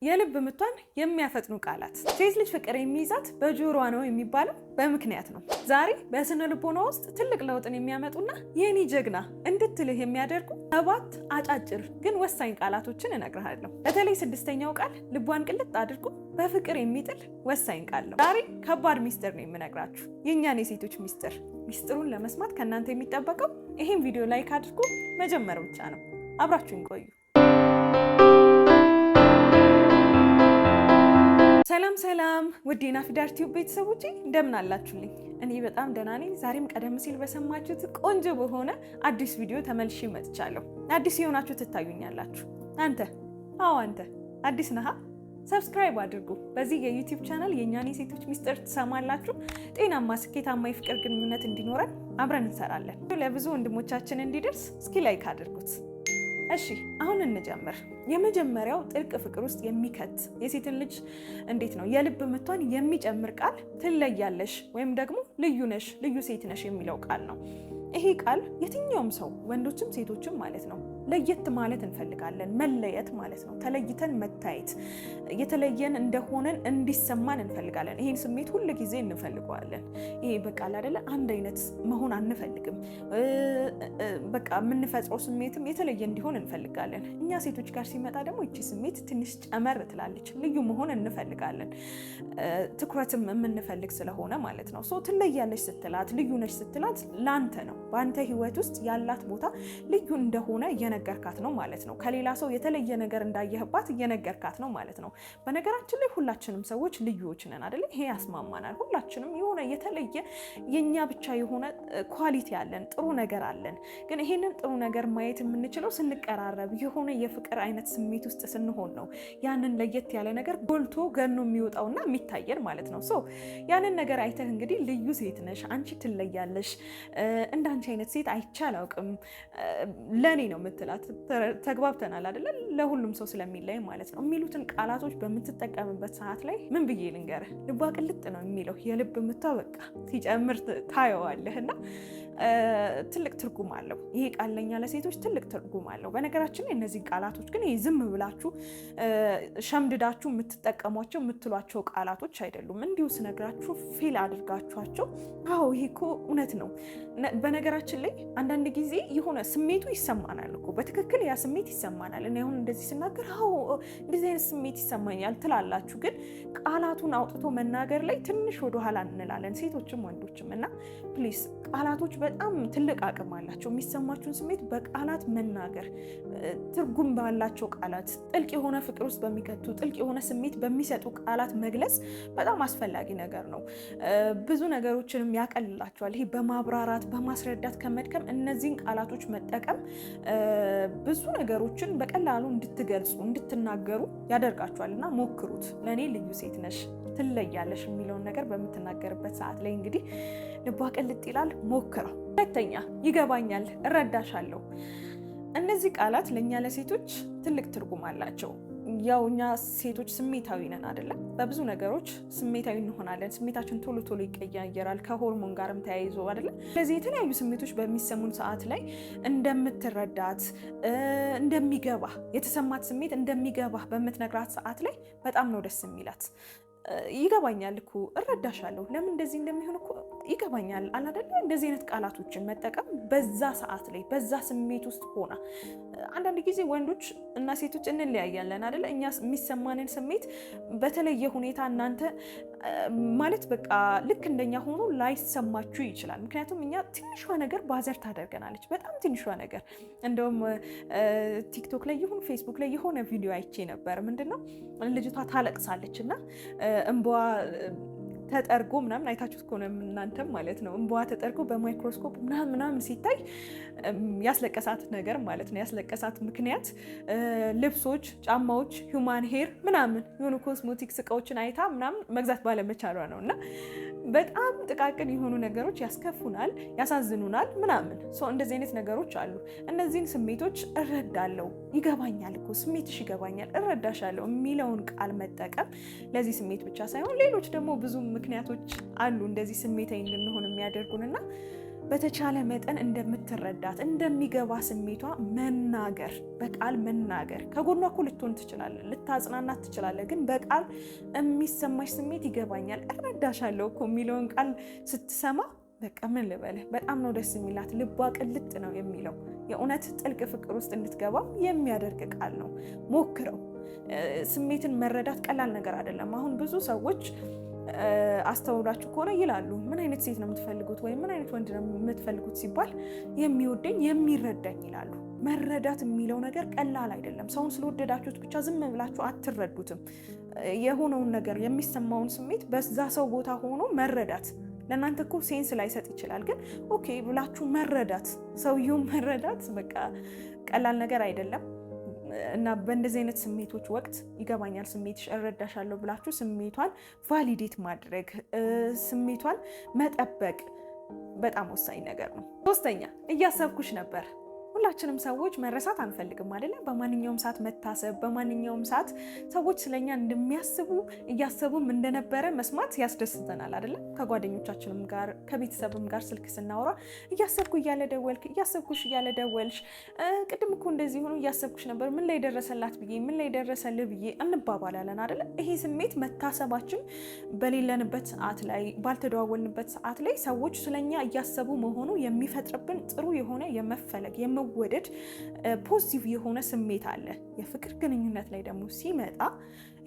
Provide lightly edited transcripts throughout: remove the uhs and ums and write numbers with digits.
የልብ ምቷን የሚያፈጥኑ ቃላት። ሴት ልጅ ፍቅር የሚይዛት በጆሮዋ ነው የሚባለው በምክንያት ነው። ዛሬ በስነ ልቦና ውስጥ ትልቅ ለውጥን የሚያመጡና የኔ ጀግና እንድትልህ የሚያደርጉ 7 አጫጭር ግን ወሳኝ ቃላቶችን እነግርሃለሁ። በተለይ 6ኛው ቃል ልቧን ቅልጥ አድርጎ በፍቅር የሚጥል ወሳኝ ቃል ነው። ዛሬ ከባድ ሚስጥር ነው የምነግራችሁ፣ የእኛን የሴቶች ሚስጥር። ሚስጥሩን ለመስማት ከእናንተ የሚጠበቀው ይህን ቪዲዮ ላይክ አድርጎ መጀመር ብቻ ነው። አብራችሁን ቆዩ። ሰላም ውድ የናፊዳር ቲዩብ ቤተሰቦቼ እንደምን አላችሁልኝ? እኔ በጣም ደህና ነኝ። ዛሬም ቀደም ሲል በሰማችሁት ቆንጆ በሆነ አዲስ ቪዲዮ ተመልሼ መጥቻለሁ። አዲስ የሆናችሁ ትታዩኛላችሁ። አንተ አዲስ ነህ? ሰብስክራይብ አድርጉ። በዚህ የዩቲዩብ ቻናል የእኛን የሴቶች ሚስጥር ትሰማላችሁ። ጤናማ ስኬታማ የፍቅር ግንኙነት እንዲኖረን አብረን እንሰራለን። ለብዙ ወንድሞቻችን እንዲደርስ እስኪ ላይክ አድርጉት። እሺ አሁን እንጀምር። የመጀመሪያው ጥልቅ ፍቅር ውስጥ የሚከት የሴትን ልጅ እንዴት ነው የልብ ምቷን የሚጨምር ቃል ትለያለሽ ወይም ደግሞ ልዩ ነሽ፣ ልዩ ሴት ነሽ የሚለው ቃል ነው። ይሄ ቃል የትኛውም ሰው ወንዶችም ሴቶችም ማለት ነው ለየት ማለት እንፈልጋለን። መለየት ማለት ነው ተለይተን መታየት፣ የተለየን እንደሆነን እንዲሰማን እንፈልጋለን። ይሄን ስሜት ሁሉ ጊዜ እንፈልገዋለን። ይሄ በቃ አይደለ አንድ አይነት መሆን አንፈልግም። በቃ የምንፈጥረው ስሜትም የተለየ እንዲሆን እንፈልጋለን። እኛ ሴቶች ጋር ሲመጣ ደግሞ እቺ ስሜት ትንሽ ጨመር ትላለች። ልዩ መሆን እንፈልጋለን፣ ትኩረትም የምንፈልግ ስለሆነ ማለት ነው። ሶ ትለያለች ስትላት፣ ልዩ ነች ስትላት ላንተ ነው በአንተ ህይወት ውስጥ ያላት ቦታ ልዩ እንደሆነ እየነገርካት ነው ማለት ነው። ከሌላ ሰው የተለየ ነገር እንዳየህባት እየነገርካት ነው ማለት ነው። በነገራችን ላይ ሁላችንም ሰዎች ልዩዎች ነን አይደል? ይሄ ያስማማናል። ሁላችንም የሆነ የተለየ የኛ ብቻ የሆነ ኳሊቲ አለን፣ ጥሩ ነገር አለን። ግን ይሄንን ጥሩ ነገር ማየት የምንችለው ስንቀራረብ፣ የሆነ የፍቅር አይነት ስሜት ውስጥ ስንሆን ነው። ያንን ለየት ያለ ነገር ጎልቶ ገኖ የሚወጣውና የሚታየን ማለት ነው። ሶ ያንን ነገር አይተህ እንግዲህ ልዩ ሴት ነሽ፣ አንቺ ትለያለሽ፣ እንዳንቺ አይነት ሴት አይቼ አላውቅም፣ ለኔ ነው የምትላት። ተግባብተናል አይደለ? ለሁሉም ሰው ስለሚለይ ማለት ነው። የሚሉትን ቃላቶች በምትጠቀምበት ሰዓት ላይ ምን ብዬ ልንገርህ፣ ልቧ ቅልጥ ነው የሚለው። የልብ ምቷ በቃ ሲጨምር ታየዋለህና ትልቅ ትርጉም አለው። ይሄ ቃል ለኛ ለሴቶች ትልቅ ትርጉም አለው። በነገራችን ላይ እነዚህ ቃላቶች ግን ዝም ብላችሁ ሸምድዳችሁ የምትጠቀሟቸው የምትሏቸው ቃላቶች አይደሉም። እንዲሁ ስነግራችሁ ፊል አድርጋችኋቸው አዎ ይሄ እኮ እውነት ነው። በነገራችን ላይ አንዳንድ ጊዜ የሆነ ስሜቱ ይሰማናል እኮ በትክክል ያ ስሜት ይሰማናል። እኔ አሁን እንደዚህ ስናገር አዎ እንደዚህ አይነት ስሜት ይሰማኛል ትላላችሁ። ግን ቃላቱን አውጥቶ መናገር ላይ ትንሽ ወደኋላ እንላለን ሴቶችም ወንዶችም። እና ፕሊስ ቃላቶች በጣም ትልቅ አቅም አላቸው። የሚሰማችሁን ስሜት በቃላት መናገር፣ ትርጉም ባላቸው ቃላት፣ ጥልቅ የሆነ ፍቅር ውስጥ በሚከቱ ጥልቅ የሆነ ስሜት በሚሰጡ ቃላት መግለጽ በጣም አስፈላጊ ነገር ነው። ብዙ ነገሮችንም ያቀልላቸዋል። ይሄ በማብራራት በማስረዳት ከመድከም እነዚህን ቃላቶች መጠቀም ብዙ ነገሮችን በቀላሉ እንድትገልጹ እንድትናገሩ ያደርጋቸዋል። እና ሞክሩት። ለእኔ ልዩ ሴት ነሽ፣ ትለያለሽ የሚለውን ነገር በምትናገርበት ሰዓት ላይ እንግዲህ ልቧ ቅልጥ ይላል። ሞክረው። ሁለተኛ ይገባኛል፣ እረዳሻለሁ። እነዚህ ቃላት ለእኛ ለሴቶች ትልቅ ትርጉም አላቸው። ያው እኛ ሴቶች ስሜታዊ ነን አይደለም? በብዙ ነገሮች ስሜታዊ እንሆናለን። ስሜታችን ቶሎ ቶሎ ይቀያየራል፣ ከሆርሞን ጋርም ተያይዞ አይደለም? ስለዚህ የተለያዩ ስሜቶች በሚሰሙን ሰዓት ላይ እንደምትረዳት እንደሚገባ የተሰማት ስሜት እንደሚገባ በምትነግራት ሰዓት ላይ በጣም ነው ደስ የሚላት። ይገባኛል እኮ እረዳሻለሁ፣ ለምን እንደዚህ እንደሚሆን እኮ ይገባኛል አይደለ? እንደዚህ አይነት ቃላቶችን መጠቀም በዛ ሰዓት ላይ በዛ ስሜት ውስጥ ሆና። አንዳንድ ጊዜ ወንዶች እና ሴቶች እንለያያለን አይደለ? እኛ የሚሰማንን ስሜት በተለየ ሁኔታ እናንተ ማለት በቃ ልክ እንደኛ ሆኖ ላይሰማችሁ ይችላል። ምክንያቱም እኛ ትንሿ ነገር ባዘር ታደርገናለች፣ በጣም ትንሿ ነገር። እንደውም ቲክቶክ ላይ ይሁን ፌስቡክ ላይ የሆነ ቪዲዮ አይቼ ነበር። ምንድነው ልጅቷ ታለቅሳለች እና እንባዋ ተጠርጎ ምናምን አይታችሁት ከሆነ እናንተም ማለት ነው። እንባዋ ተጠርጎ በማይክሮስኮፕ ምናምን ሲታይ ያስለቀሳት ነገር ማለት ነው። ያስለቀሳት ምክንያት ልብሶች፣ ጫማዎች፣ ሂውማን ሄር ምናምን የሆኑ ኮስሞቲክስ እቃዎችን አይታ ምናምን መግዛት ባለመቻሏ ነው። እና በጣም ጥቃቅን የሆኑ ነገሮች ያስከፉናል፣ ያሳዝኑናል ምናምን። እንደዚህ አይነት ነገሮች አሉ። እነዚህን ስሜቶች እረዳለሁ፣ ይገባኛል እኮ ስሜትሽ ይገባኛል፣ እረዳሻለሁ የሚለውን ቃል መጠቀም ለዚህ ስሜት ብቻ ሳይሆን ሌሎች ደግሞ ብዙ ምክንያቶች አሉ እንደዚህ ስሜታዊ እንድንሆን የሚያደርጉንና በተቻለ መጠን እንደምትረዳት እንደሚገባ ስሜቷ መናገር፣ በቃል መናገር። ከጎኗ እኮ ልትሆን ትችላለህ፣ ልታጽናናት ትችላለህ። ግን በቃል የሚሰማሽ ስሜት ይገባኛል፣ እረዳሻለሁ እኮ የሚለውን ቃል ስትሰማ በቃ ምን ልበልህ፣ በጣም ነው ደስ የሚላት። ልቧ ቅልጥ ነው የሚለው። የእውነት ጥልቅ ፍቅር ውስጥ እንድትገባ የሚያደርግ ቃል ነው። ሞክረው። ስሜትን መረዳት ቀላል ነገር አይደለም። አሁን ብዙ ሰዎች አስተውላችሁ ከሆነ ይላሉ፣ ምን አይነት ሴት ነው የምትፈልጉት ወይም ምን አይነት ወንድ ነው የምትፈልጉት ሲባል የሚወደኝ የሚረዳኝ ይላሉ። መረዳት የሚለው ነገር ቀላል አይደለም። ሰውን ስለወደዳችሁት ብቻ ዝም ብላችሁ አትረዱትም። የሆነውን ነገር የሚሰማውን ስሜት በዛ ሰው ቦታ ሆኖ መረዳት ለእናንተ እኮ ሴንስ ላይሰጥ ይችላል። ግን ኦኬ ብላችሁ መረዳት፣ ሰውየውን መረዳት በቃ ቀላል ነገር አይደለም። እና በእንደዚህ አይነት ስሜቶች ወቅት ይገባኛል ስሜትሽ፣ እረዳሻለሁ ብላችሁ ስሜቷን ቫሊዴት ማድረግ፣ ስሜቷን መጠበቅ በጣም ወሳኝ ነገር ነው። ሶስተኛ እያሰብኩሽ ነበር። ሁላችንም ሰዎች መረሳት አንፈልግም አይደለም? በማንኛውም ሰዓት መታሰብ፣ በማንኛውም ሰዓት ሰዎች ስለኛ እንደሚያስቡ እያሰቡም እንደነበረ መስማት ያስደስተናል አይደለም? ከጓደኞቻችንም ጋር ከቤተሰብም ጋር ስልክ ስናወራ እያሰብኩ እያለ ደወልክ፣ እያሰብኩሽ እያለ ደወልሽ፣ ቅድም እኮ እንደዚህ ሆኖ እያሰብኩሽ ነበር፣ ምን ላይ ደረሰላት ብዬ፣ ምን ላይ ደረሰልህ ብዬ እንባባላለን አይደለም? ይሄ ስሜት መታሰባችን በሌለንበት ሰዓት ላይ ባልተደዋወልንበት ሰዓት ላይ ሰዎች ስለኛ እያሰቡ መሆኑ የሚፈጥርብን ጥሩ የሆነ የመፈለግ ወደድ ፖዚቲቭ የሆነ ስሜት አለ። የፍቅር ግንኙነት ላይ ደግሞ ሲመጣ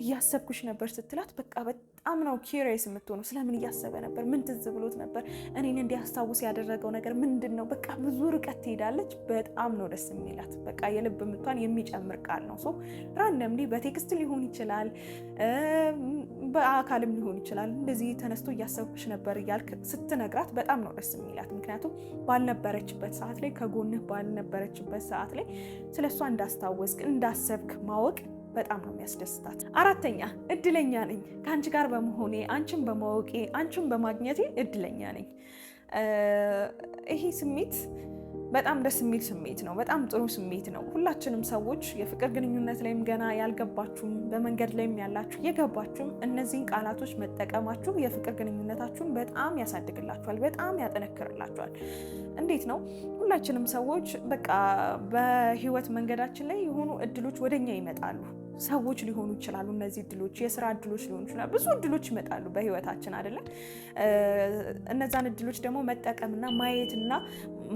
እያሰብኩሽ ነበር ስትላት በቃ በጣም ነው ኪሪየስ የምትሆነው። ስለምን እያሰበ ነበር? ምን ትዝ ብሎት ነበር? እኔን እንዲያስታውስ ያደረገው ነገር ምንድን ነው? በቃ ብዙ ርቀት ትሄዳለች። በጣም ነው ደስ የሚላት። በቃ የልብ ምቷን የሚጨምር ቃል ነው። ራንደምሊ በቴክስት ሊሆን ይችላል፣ በአካልም ሊሆን ይችላል። እንደዚህ ተነስቶ እያሰብኩሽ ነበር እያልክ ስትነግራት በጣም ነው ደስ የሚላት። ምክንያቱም ባልነበረችበት ሰዓት ላይ ከጎንህ ባልነበረችበት ሰዓት ላይ ስለሷ እንዳስታወስክ እንዳሰብክ ማወቅ በጣም ነው የሚያስደስታት። አራተኛ እድለኛ ነኝ ከአንቺ ጋር በመሆኔ፣ አንቺን በማወቄ፣ አንቺን በማግኘቴ እድለኛ ነኝ። ይሄ ስሜት በጣም ደስ የሚል ስሜት ነው። በጣም ጥሩ ስሜት ነው። ሁላችንም ሰዎች የፍቅር ግንኙነት ላይም ገና ያልገባችሁም፣ በመንገድ ላይም ያላችሁ የገባችሁም እነዚህን ቃላቶች መጠቀማችሁ የፍቅር ግንኙነታችሁን በጣም ያሳድግላችኋል፣ በጣም ያጠነክርላችኋል። እንዴት ነው? ሁላችንም ሰዎች በቃ በህይወት መንገዳችን ላይ የሆኑ እድሎች ወደኛ ይመጣሉ። ሰዎች ሊሆኑ ይችላሉ። እነዚህ እድሎች የስራ እድሎች ሊሆኑ ይችላሉ። ብዙ እድሎች ይመጣሉ በህይወታችን አይደለም? እነዛን እድሎች ደግሞ መጠቀምና ማየትና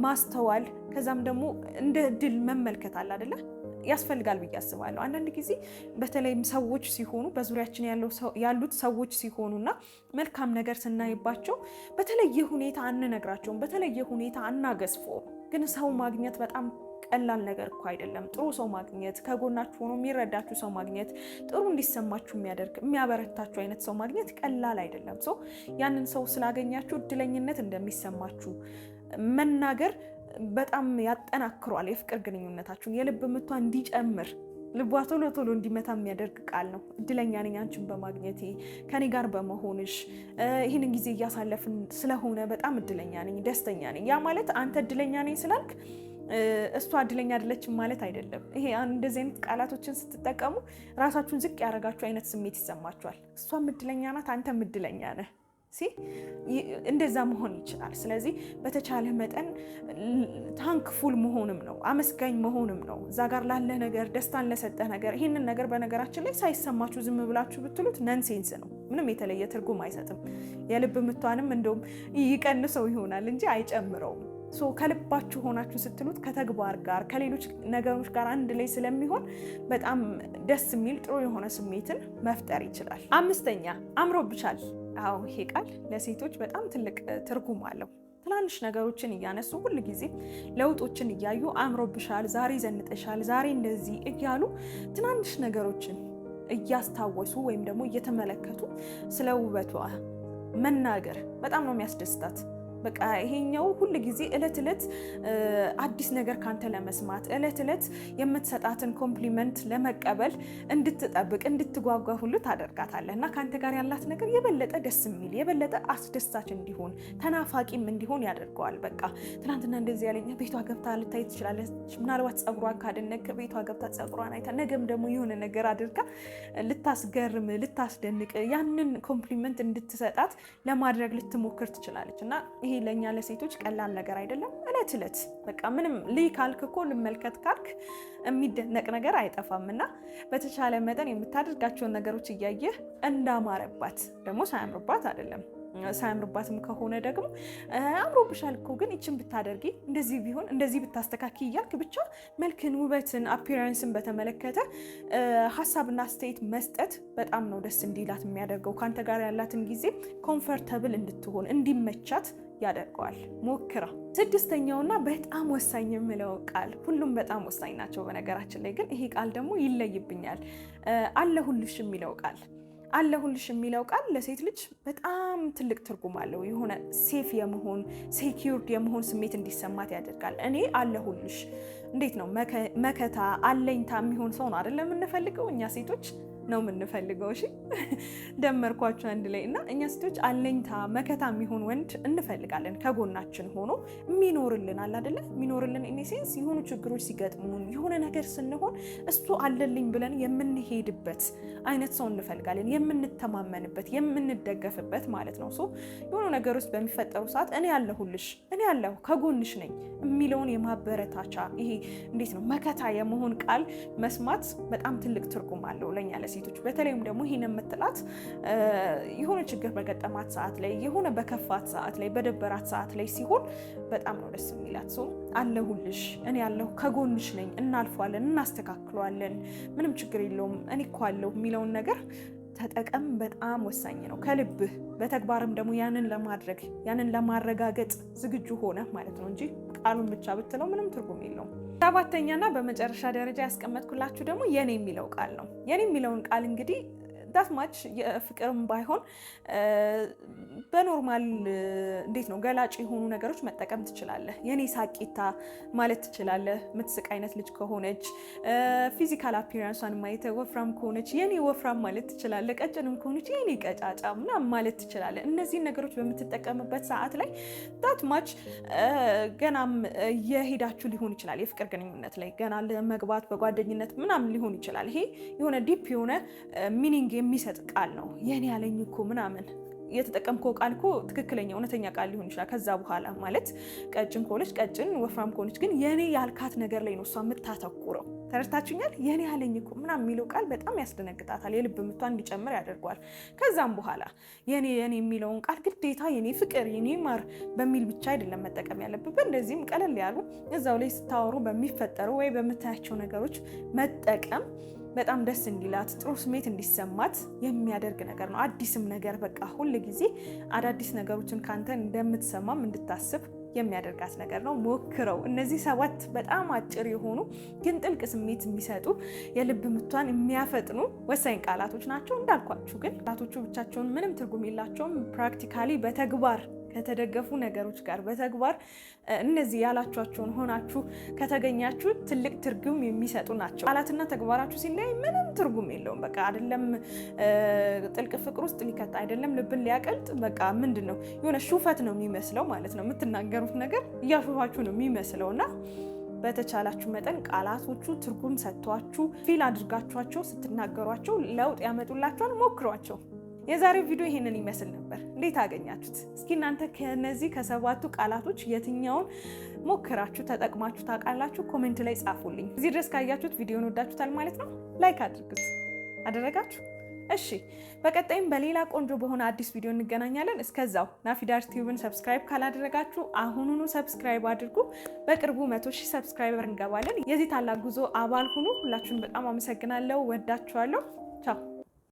ማስተዋል ከዛም ደግሞ እንደ እድል መመልከት አለ አይደለ? ያስፈልጋል ብዬ አስባለሁ። አንዳንድ ጊዜ በተለይም ሰዎች ሲሆኑ በዙሪያችን ያሉት ሰዎች ሲሆኑና መልካም ነገር ስናይባቸው በተለየ ሁኔታ አንነግራቸውም፣ በተለየ ሁኔታ አናገዝፎም። ግን ሰው ማግኘት በጣም ቀላል ነገር እኮ አይደለም። ጥሩ ሰው ማግኘት፣ ከጎናችሁ ሆኖ የሚረዳችሁ ሰው ማግኘት፣ ጥሩ እንዲሰማችሁ የሚያደርግ የሚያበረታችሁ አይነት ሰው ማግኘት ቀላል አይደለም። ያንን ሰው ስላገኛችሁ እድለኝነት እንደሚሰማችሁ መናገር በጣም ያጠናክሯል የፍቅር ግንኙነታችሁን። የልብ ምቷ እንዲጨምር፣ ልቧ ቶሎ ቶሎ እንዲመታ የሚያደርግ ቃል ነው። እድለኛ ነኝ አንቺን በማግኘቴ፣ ከኔ ጋር በመሆንሽ፣ ይህንን ጊዜ እያሳለፍን ስለሆነ በጣም እድለኛ ነኝ፣ ደስተኛ ነኝ። ያ ማለት አንተ እድለኛ ነኝ ስላልክ እሷ እድለኛ አይደለችም ማለት አይደለም። ይሄ እንደዚህ አይነት ቃላቶችን ስትጠቀሙ ራሳችሁን ዝቅ ያደረጋችሁ አይነት ስሜት ይሰማችኋል። እሷም እድለኛ ናት፣ አንተም እድለኛ ነህ። እንደዛ መሆን ይችላል። ስለዚህ በተቻለ መጠን ታንክፉል መሆንም ነው፣ አመስጋኝ መሆንም ነው እዛ ጋር ላለ ነገር፣ ደስታን ለሰጠህ ነገር። ይህንን ነገር በነገራችን ላይ ሳይሰማችሁ ዝም ብላችሁ ብትሉት ነንሴንስ ነው፣ ምንም የተለየ ትርጉም አይሰጥም። የልብ ምቷንም እንደውም ይቀንሰው ይሆናል እንጂ አይጨምረውም። ከልባችሁ ሆናችሁ ስትሉት ከተግባር ጋር ከሌሎች ነገሮች ጋር አንድ ላይ ስለሚሆን በጣም ደስ የሚል ጥሩ የሆነ ስሜትን መፍጠር ይችላል። አምስተኛ አምሮብሻል። አዎ ይሄ ቃል ለሴቶች በጣም ትልቅ ትርጉም አለው። ትናንሽ ነገሮችን እያነሱ ሁል ጊዜ ለውጦችን እያዩ አምሮብሻል፣ ዛሬ ዘንጠሻል፣ ዛሬ እንደዚህ እያሉ ትናንሽ ነገሮችን እያስታወሱ ወይም ደግሞ እየተመለከቱ ስለ ውበቷ መናገር በጣም ነው የሚያስደስታት። በቃ ይሄኛው ሁል ጊዜ እለት እለት አዲስ ነገር ካንተ ለመስማት እለት እለት የምትሰጣትን ኮምፕሊመንት ለመቀበል እንድትጠብቅ እንድትጓጓ ሁሉ ታደርጋታለህ እና ካንተ ጋር ያላት ነገር የበለጠ ደስ የሚል የበለጠ አስደሳች እንዲሆን ተናፋቂም እንዲሆን ያደርገዋል። በቃ ትናንትና እንደዚህ ያለኝ ቤቷ ገብታ ልታይ ትችላለች። ምናልባት ጸጉሯን ካደነቅ ቤቷ ገብታ ጸጉሯን አይታ ነገም ደግሞ የሆነ ነገር አድርጋ ልታስገርም ልታስደንቅ ያንን ኮምፕሊመንት እንድትሰጣት ለማድረግ ልትሞክር ትችላለች እና ይሄ ለኛ ለሴቶች ቀላል ነገር አይደለም። እለት እለት በቃ ምንም ልይ ካልክ እኮ ልመልከት ካልክ የሚደነቅ ነገር አይጠፋምና በተቻለ መጠን የምታደርጋቸውን ነገሮች እያየህ እንዳማረባት ደግሞ ሳያምርባት አይደለም ሳያምርባትም ከሆነ ደግሞ አምሮብሻል እኮ ግን ይችን ብታደርጊ እንደዚህ ቢሆን እንደዚህ ብታስተካኪ እያልክ ብቻ መልክን፣ ውበትን፣ አፒራንስን በተመለከተ ሀሳብና አስተያየት መስጠት በጣም ነው ደስ እንዲላት የሚያደርገው። ከአንተ ጋር ያላትን ጊዜ ኮምፈርተብል እንድትሆን እንዲመቻት ያደርገዋል። ሞክራ። ስድስተኛውና በጣም ወሳኝ የምለው ቃል፣ ሁሉም በጣም ወሳኝ ናቸው በነገራችን ላይ ግን ይሄ ቃል ደግሞ ይለይብኛል። አለሁልሽ የሚለው ቃል አለሁልሽ የሚለው ቃል ለሴት ልጅ በጣም ትልቅ ትርጉም አለው። የሆነ ሴፍ የመሆን ሴኪዩርድ የመሆን ስሜት እንዲሰማት ያደርጋል። እኔ አለሁልሽ እንዴት ነው መከታ አለኝታ የሚሆን ሰው ነው አይደለም የምንፈልገው እኛ ሴቶች ነው የምንፈልገው። እሺ ደመርኳቸው አንድ ላይ እና እኛ ሴቶች አለኝታ መከታ የሚሆን ወንድ እንፈልጋለን። ከጎናችን ሆኖ የሚኖርልን አለ አይደለ? የሚኖርልን ኢን ሴንስ የሆኑ ችግሮች ሲገጥሙን የሆነ ነገር ስንሆን እሱ አለልኝ ብለን የምንሄድበት አይነት ሰው እንፈልጋለን። የምንተማመንበት የምንደገፍበት ማለት ነው። የሆኑ ነገሮች በሚፈጠሩ ሰዓት እኔ ያለሁልሽ፣ እኔ ያለሁ ከጎንሽ ነኝ የሚለውን የማበረታቻ ይሄ እንዴት ነው መከታ የመሆን ቃል መስማት በጣም ትልቅ ትርጉም አለው ለኛ ሴቶች። በተለይም ደግሞ ይሄን የምትላት የሆነ ችግር በገጠማት ሰዓት ላይ የሆነ በከፋት ሰዓት ላይ በደበራት ሰዓት ላይ ሲሆን በጣም ነው ደስ የሚላት። አለሁልሽ፣ እኔ ያለሁ ከጎንሽ ነኝ፣ እናልፏለን፣ እናስተካክለዋለን፣ ምንም ችግር የለውም፣ እኔ እኮ አለሁ የሚለውን ነገር ተጠቀም። በጣም ወሳኝ ነው። ከልብህ በተግባርም ደግሞ ያንን ለማድረግ ያንን ለማረጋገጥ ዝግጁ ሆነ ማለት ነው እንጂ ቃሉን ብቻ ብትለው ምንም ትርጉም የለውም። ሰባተኛና በመጨረሻ ደረጃ ያስቀመጥኩላችሁ ደግሞ የኔ የሚለው ቃል ነው። የኔ የሚለውን ቃል እንግዲህ ዳትማች የፍቅርም ባይሆን በኖርማል እንዴት ነው ገላጭ የሆኑ ነገሮች መጠቀም ትችላለህ። የኔ ሳቂታ ማለት ትችላለህ። የምትስቅ አይነት ልጅ ከሆነች ፊዚካል አፒራንሷን ማየት ወፍራም ከሆነች የኔ ወፍራም ማለት ትችላለህ። ቀጭንም ከሆነች የኔ ቀጫጫ ምናምን ማለት ትችላለህ። እነዚህን ነገሮች በምትጠቀምበት ሰዓት ላይ ዳትማች ገናም የሄዳችሁ ሊሆን ይችላል። የፍቅር ግንኙነት ላይ ገና ለመግባት በጓደኝነት ምናምን ሊሆን ይችላል። ይሄ የሆነ ዲፕ የሆነ ሚኒንግ የሚሰጥ ቃል ነው። የኔ ያለኝ እኮ ምናምን የተጠቀምከው ቃል እኮ ትክክለኛ እውነተኛ ቃል ሊሆን ይችላል። ከዛ በኋላ ማለት ቀጭን ከሆነች ቀጭን፣ ወፍራም ከሆነች ግን የኔ ያልካት ነገር ላይ ነው እሷ የምታተኩረው። ተረድታችሁኛል? የኔ ያለኝ እኮ ምናምን የሚለው ቃል በጣም ያስደነግጣታል። የልብ ምቷን እንዲጨምር ያደርገዋል። ከዛም በኋላ የኔ የሚለውን ቃል ግዴታ የኔ ፍቅር፣ የኔ ማር በሚል ብቻ አይደለም መጠቀም ያለብህ። እንደዚህም ቀለል ያሉ እዛው ላይ ስታወሩ በሚፈጠሩ ወይ በምታያቸው ነገሮች መጠቀም በጣም ደስ እንዲላት ጥሩ ስሜት እንዲሰማት የሚያደርግ ነገር ነው። አዲስም ነገር በቃ ሁል ጊዜ አዳዲስ ነገሮችን ካንተ እንደምትሰማም እንድታስብ የሚያደርጋት ነገር ነው። ሞክረው። እነዚህ 7 በጣም አጭር የሆኑ ግን ጥልቅ ስሜት የሚሰጡ የልብ ምቷን የሚያፈጥኑ ወሳኝ ቃላቶች ናቸው። እንዳልኳችሁ ግን ቃላቶቹ ብቻቸውን ምንም ትርጉም የላቸውም። ፕራክቲካሊ በተግባር ከተደገፉ ነገሮች ጋር በተግባር እነዚህ ያላችኋቸውን ሆናችሁ ከተገኛችሁ ትልቅ ትርጉም የሚሰጡ ናቸው። ቃላትና ተግባራችሁ ሲለያይ ምንም ትርጉም የለውም። በቃ አይደለም ጥልቅ ፍቅር ውስጥ ሊከታ አይደለም ልብን ሊያቀልጥ በቃ ምንድን ነው የሆነ ሹፈት ነው የሚመስለው ማለት ነው። የምትናገሩት ነገር እያሾፋችሁ ነው የሚመስለውና በተቻላችሁ መጠን ቃላቶቹ ትርጉም ሰጥቷችሁ ፊል አድርጋችኋቸው ስትናገሯቸው ለውጥ ያመጡላችኋል። ሞክሯቸው። የዛሬው ቪዲዮ ይሄንን ይመስል ነበር። እንዴት አገኛችሁት? እስኪ እናንተ ከነዚህ ከ7ቱ ቃላቶች የትኛውን ሞክራችሁ ተጠቅማችሁ ታውቃላችሁ? ኮሜንት ላይ ጻፉልኝ። እዚህ ድረስ ካያችሁት ቪዲዮን ወዳችሁታል ማለት ነው። ላይክ አድርጉት። አደረጋችሁ? እሺ፣ በቀጣይም በሌላ ቆንጆ በሆነ አዲስ ቪዲዮ እንገናኛለን። እስከዛው ናፊዳር ቲዩብን ሰብስክራይብ ካላደረጋችሁ አሁኑኑ ሰብስክራይብ አድርጉ። በቅርቡ 100,000 ሰብስክራይበር እንገባለን። የዚህ ታላቅ ጉዞ አባል ሁኑ። ሁላችሁን በጣም አመሰግናለሁ። ወዳችኋለሁ። ቻው